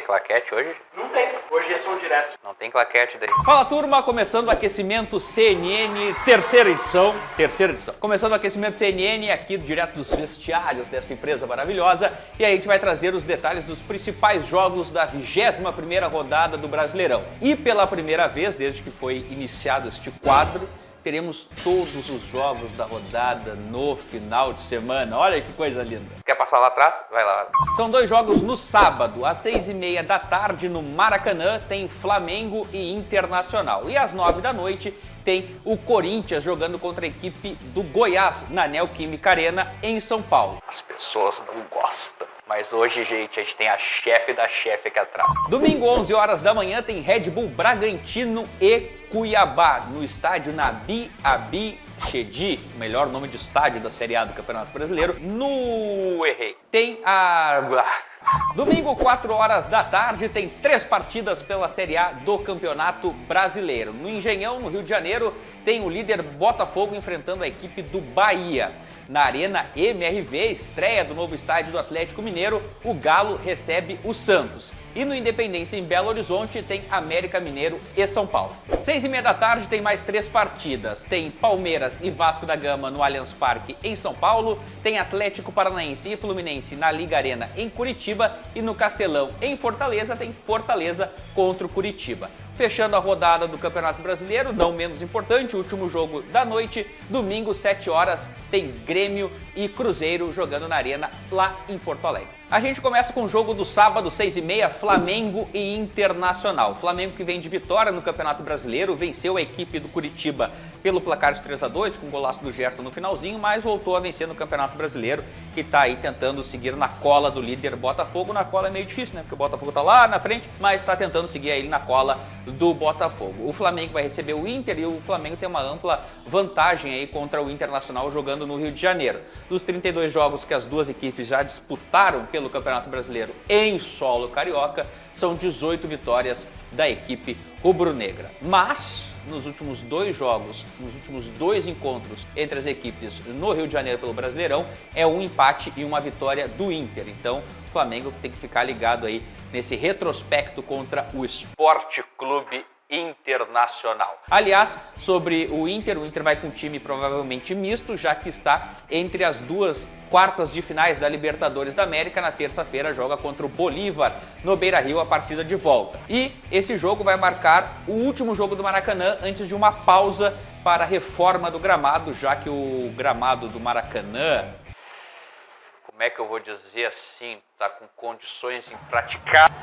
ter claquete hoje? Não tem. Hoje é som direto. Não tem claquete daí. Fala turma, começando o aquecimento CNN, terceira edição. Começando o aquecimento CNN aqui direto dos vestiários dessa empresa maravilhosa. E aí a gente vai trazer os detalhes dos principais jogos da 21ª rodada do Brasileirão. E pela primeira vez, desde que foi iniciado este quadro, teremos todos os jogos da rodada no final de semana. Olha que coisa linda. Quer passar lá atrás? Vai lá. São dois jogos no sábado, às 6h30 da tarde no Maracanã, tem Flamengo e Internacional. E às 9 da noite tem o Corinthians jogando contra a equipe do Goiás, na Neoquímica Arena, em São Paulo. As pessoas não gostam. Mas hoje, gente, a gente tem a chefe da chefe aqui atrás. Domingo, 11 horas da manhã, tem Red Bull Bragantino e Cuiabá, no estádio Nabi Abichedi, o melhor nome de estádio da Série A do Campeonato Brasileiro. Errei. Tem Domingo, 4 horas da tarde, tem 3 partidas pela Série A do Campeonato Brasileiro. No Engenhão, no Rio de Janeiro, tem o líder Botafogo enfrentando a equipe do Bahia. Na Arena MRV, estreia do novo estádio do Atlético Mineiro, o Galo recebe o Santos. E no Independência, em Belo Horizonte, tem América Mineiro e São Paulo. 6h30 da tarde tem mais 3 partidas. Tem Palmeiras e Vasco da Gama no Allianz Parque, em São Paulo. Tem Atlético Paranaense e Fluminense na Liga Arena, em Curitiba. E no Castelão, em Fortaleza, tem Fortaleza contra o Curitiba. Fechando a rodada do Campeonato Brasileiro, não menos importante, o último jogo da noite, domingo, 7 horas, tem Grêmio e Cruzeiro jogando na Arena, lá em Porto Alegre. A gente começa com o jogo do sábado, 6h30, Flamengo e Internacional. Flamengo que vem de vitória no Campeonato Brasileiro, venceu a equipe do Curitiba pelo placar de 3-2, com o golaço do Gerson no finalzinho, mas voltou a vencer no Campeonato Brasileiro, que está aí tentando seguir na cola do líder Botafogo. Na cola é meio difícil, né? Porque o Botafogo está lá na frente, mas está tentando seguir aí na cola do Botafogo. O Flamengo vai receber o Inter e o Flamengo tem uma ampla vantagem aí contra o Internacional jogando no Rio de Janeiro. Dos 32 jogos que as duas equipes já disputaram pelo Campeonato Brasileiro em solo carioca, são 18 vitórias da equipe rubro-negra. Mas nos últimos 2 jogos, nos últimos 2 encontros entre as equipes no Rio de Janeiro pelo Brasileirão, é um empate e uma vitória do Inter. Então, o Flamengo tem que ficar ligado aí nesse retrospecto contra o Sport Clube Internacional. Aliás, sobre o Inter vai com um time provavelmente misto, já que está entre as duas quartas de finais da Libertadores da América. Na terça-feira joga contra o Bolívar no Beira-Rio, a partida de volta. E esse jogo vai marcar o último jogo do Maracanã antes de uma pausa para a reforma do gramado, já que o gramado do Maracanã, como é que eu vou dizer assim, tá com condições impraticáveis.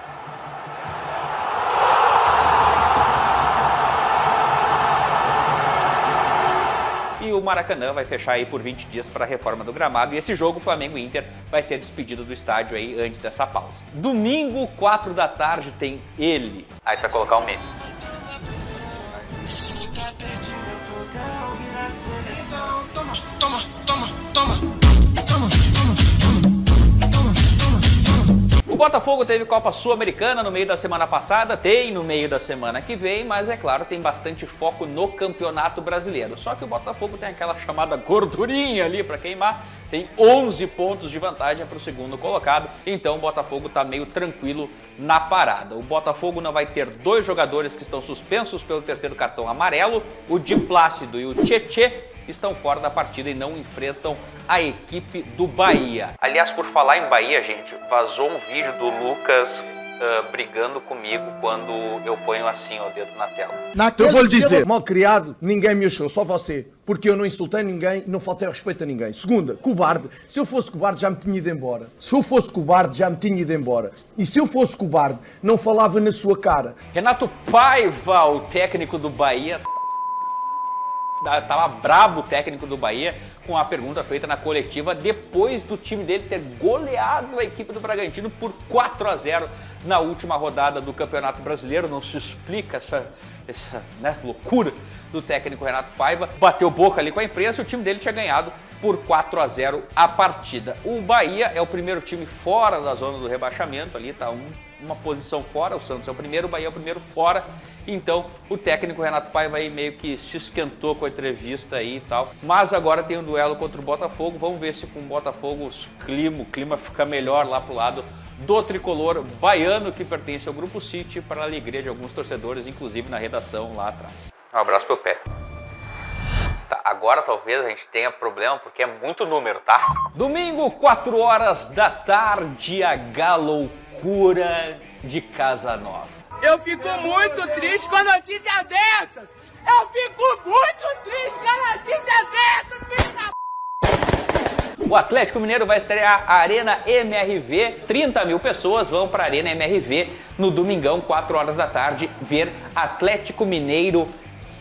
E o Maracanã vai fechar aí por 20 dias para a reforma do gramado. E esse jogo, Flamengo e Inter, vai ser despedido do estádio aí antes dessa pausa. Domingo, 4 da tarde, tem ele. Aí tu vai colocar um meme. O Botafogo teve Copa Sul-Americana no meio da semana passada, tem no meio da semana que vem, mas é claro, tem bastante foco no Campeonato Brasileiro. Só que o Botafogo tem aquela chamada gordurinha ali para queimar, tem 11 pontos de vantagem para o segundo colocado, então o Botafogo está meio tranquilo na parada. O Botafogo não vai ter 2 jogadores que estão suspensos pelo terceiro cartão amarelo, o Di Plácido e o Tietê estão fora da partida e não enfrentam a equipe do Bahia. Aliás, por falar em Bahia, gente, vazou um vídeo do Lucas brigando comigo quando eu ponho assim o dedo na tela. Eu vou lhe dizer, mal criado, ninguém me achou, só você. Porque eu não insultei ninguém e não faltei respeito a ninguém. Segunda, covarde. Se eu fosse covarde já me tinha ido embora. E se eu fosse covarde, não falava na sua cara. Renato Paiva, o técnico do Bahia, tava brabo o técnico do Bahia com a pergunta feita na coletiva depois do time dele ter goleado a equipe do Bragantino por 4-0 na última rodada do Campeonato Brasileiro. Não se explica essa loucura do técnico Renato Paiva. Bateu boca ali com a imprensa e o time dele tinha ganhado por 4-0 a partida. O Bahia é o primeiro time fora da zona do rebaixamento, ali tá uma posição fora, o Santos é o primeiro, o Bahia é o primeiro fora. Então o técnico Renato Paiva aí meio que se esquentou com a entrevista aí e tal. Mas agora tem um duelo contra o Botafogo, vamos ver se com o Botafogo o clima fica melhor lá pro lado do tricolor baiano que pertence ao Grupo City, para a alegria de alguns torcedores, inclusive na redação lá atrás. Um abraço pro pé. Tá, agora talvez a gente tenha problema porque é muito número, tá? Domingo, 4 horas da tarde, a galoucura de Casa Nova. Eu fico muito triste com a notícia dessas! Eu fico muito triste com a notícia dessas, filho da... O Atlético Mineiro vai estrear a Arena MRV. 30 mil pessoas vão para a Arena MRV no domingão, 4 horas da tarde, ver Atlético Mineiro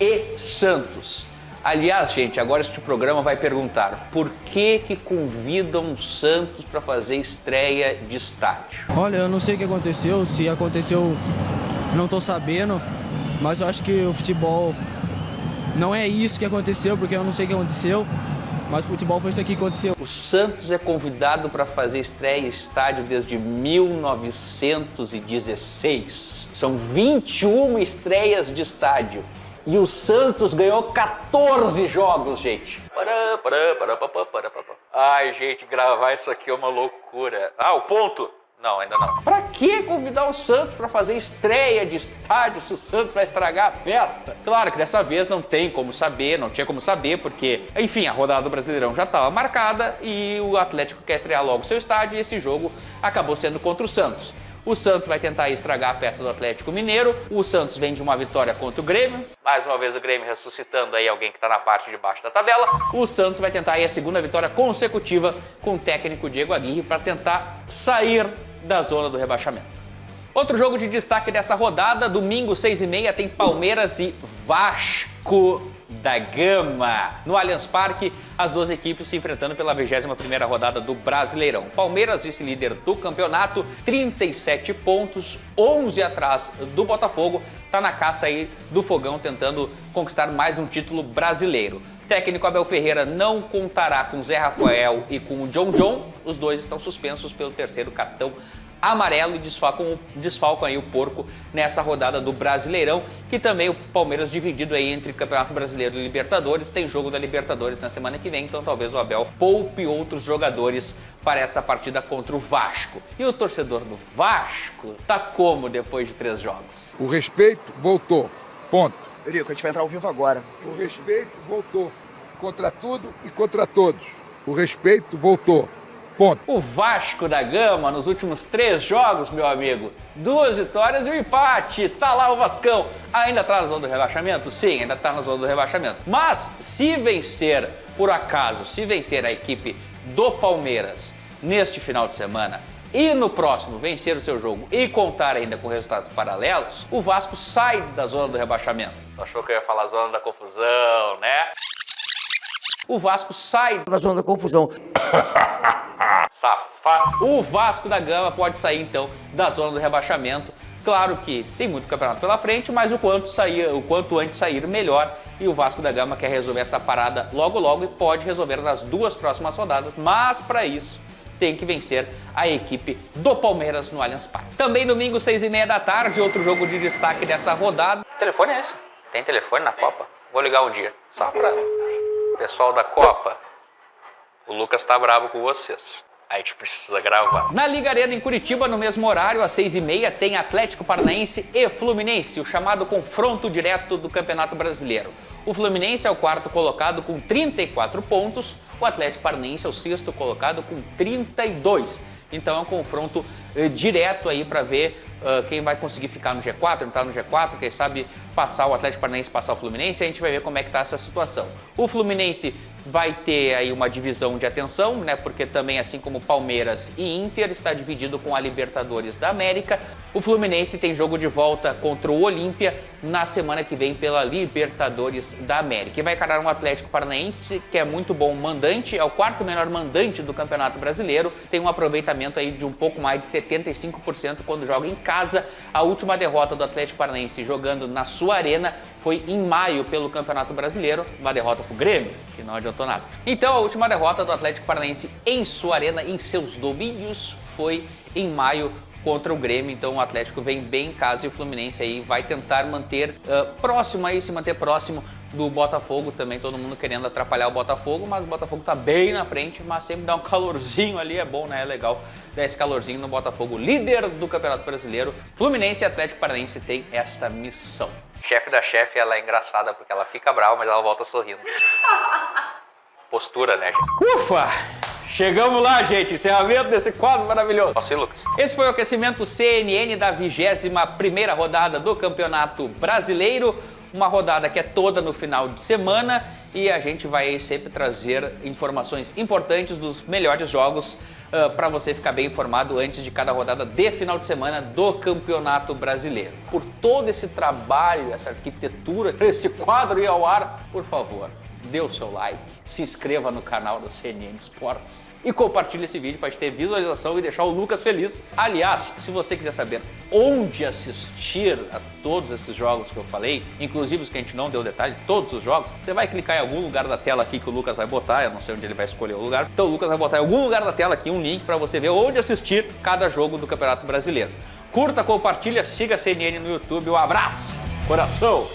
e Santos. Aliás, gente, agora este programa vai perguntar por que convidam o Santos para fazer estreia de estádio? Olha, eu não sei o que aconteceu, se aconteceu, não estou sabendo, mas eu acho que o futebol não é isso que aconteceu, porque eu não sei o que aconteceu. Mas o futebol foi isso aqui que aconteceu. O Santos é convidado para fazer estreia em estádio desde 1916. São 21 estreias de estádio. E o Santos ganhou 14 jogos, gente. Ai, gente, gravar isso aqui é uma loucura. Ah, o ponto? Não, ainda não. Pra que convidar o Santos para fazer estreia de estádio se o Santos vai estragar a festa? Claro que dessa vez não tinha como saber, porque, enfim, a rodada do Brasileirão já estava marcada e o Atlético quer estrear logo seu estádio e esse jogo acabou sendo contra o Santos. O Santos vai tentar estragar a festa do Atlético Mineiro. O Santos vem de uma vitória contra o Grêmio. Mais uma vez o Grêmio ressuscitando aí alguém que está na parte de baixo da tabela. O Santos vai tentar aí a segunda vitória consecutiva com o técnico Diego Aguirre para tentar sair da zona do rebaixamento. Outro jogo de destaque dessa rodada, domingo 6h30, tem Palmeiras e Vasco da Gama. No Allianz Parque, as duas equipes se enfrentando pela 21ª rodada do Brasileirão. Palmeiras, vice-líder do campeonato, 37 pontos, 11 atrás do Botafogo, tá na caça aí do fogão tentando conquistar mais um título brasileiro. O técnico Abel Ferreira não contará com Zé Rafael e com o John. Os dois estão suspensos pelo terceiro cartão amarelo e desfalcam aí o porco nessa rodada do Brasileirão, que também o Palmeiras dividido aí entre Campeonato Brasileiro e Libertadores. Tem jogo da Libertadores na semana que vem, então talvez o Abel poupe outros jogadores para essa partida contra o Vasco. E o torcedor do Vasco tá como depois de 3 jogos? O respeito voltou. Ponto. Eurico, a gente vai entrar ao vivo agora. O respeito voltou. Contra tudo e contra todos. O respeito voltou. Ponto. O Vasco da Gama, nos últimos 3 jogos, meu amigo, 2 vitórias e um empate. Tá lá o Vascão. Ainda tá na zona do rebaixamento? Sim, ainda tá na zona do rebaixamento. Mas se vencer, por acaso, se vencer a equipe do Palmeiras neste final de semana e no próximo vencer o seu jogo e contar ainda com resultados paralelos, o Vasco sai da zona do rebaixamento. Achou que eu ia falar zona da confusão, né? O Vasco sai Da zona da confusão. Safado. O Vasco da Gama pode sair então da zona do rebaixamento. Claro que tem muito campeonato pela frente, mas o quanto antes sair, melhor. E o Vasco da Gama quer resolver essa parada logo e pode resolver nas 2 próximas rodadas, mas para isso tem que vencer a equipe do Palmeiras no Allianz Parque. Também domingo 6h30 da tarde, outro jogo de destaque dessa rodada. Que telefone é esse? Tem telefone na Copa? Vou ligar um dia. Só para o pessoal da Copa. O Lucas tá bravo com vocês. A gente precisa gravar. Na Liga Arena em Curitiba, no mesmo horário, às 6h30, tem Atlético Paranaense e Fluminense, o chamado confronto direto do Campeonato Brasileiro. O Fluminense é o 4º colocado com 34 pontos, o Atlético Paranaense é o 6º colocado com 32. Então é um confronto direto aí para ver quem vai conseguir ficar no G4, entrar no G4, quem sabe passar o Atlético Paranaense, passar o Fluminense, a gente vai ver como é que tá essa situação. O Fluminense vai ter aí uma divisão de atenção, né? Porque também, assim como Palmeiras e Inter, está dividido com a Libertadores da América. O Fluminense tem jogo de volta contra o Olímpia na semana que vem pela Libertadores da América. E vai encarar um Atlético Paranaense que é muito bom mandante, é o 4º melhor mandante do Campeonato Brasileiro, tem um aproveitamento aí de um pouco mais de 75% quando joga em casa. A última derrota do Atlético Paranaense jogando na sua arena foi em maio pelo Campeonato Brasileiro, uma derrota pro Grêmio, que não adiantou nada. Então a última derrota do Atlético Paranaense em sua arena, em seus domínios, foi em maio contra o Grêmio, então o Atlético vem bem em casa e o Fluminense aí vai tentar manter se manter próximo do Botafogo também, todo mundo querendo atrapalhar o Botafogo, mas o Botafogo tá bem na frente, mas sempre dá um calorzinho ali, é bom, né? É legal dar esse calorzinho no Botafogo, líder do Campeonato Brasileiro. Fluminense e Atlético Paranaense tem essa missão. Chefe da chefe, ela é engraçada porque ela fica brava, mas ela volta sorrindo. Postura, né, gente? Ufa! Chegamos lá, gente, encerramento desse quadro maravilhoso. Posso ir, Lucas? Esse foi o aquecimento CNN da 21ª rodada do Campeonato Brasileiro. Uma rodada que é toda no final de semana e a gente vai sempre trazer informações importantes dos melhores jogos para você ficar bem informado antes de cada rodada de final de semana do Campeonato Brasileiro. Por todo esse trabalho, essa arquitetura, esse quadro ir ao ar, por favor, dê o seu like, se inscreva no canal da CNN Esportes e compartilhe esse vídeo para ter visualização e deixar o Lucas feliz. Aliás, se você quiser saber onde assistir a todos esses jogos que eu falei, inclusive os que a gente não deu detalhe, todos os jogos, você vai clicar em algum lugar da tela aqui que o Lucas vai botar, eu não sei onde ele vai escolher o lugar, então o Lucas vai botar em algum lugar da tela aqui um link para você ver onde assistir cada jogo do Campeonato Brasileiro. Curta, compartilha, siga a CNN no YouTube, um abraço, coração!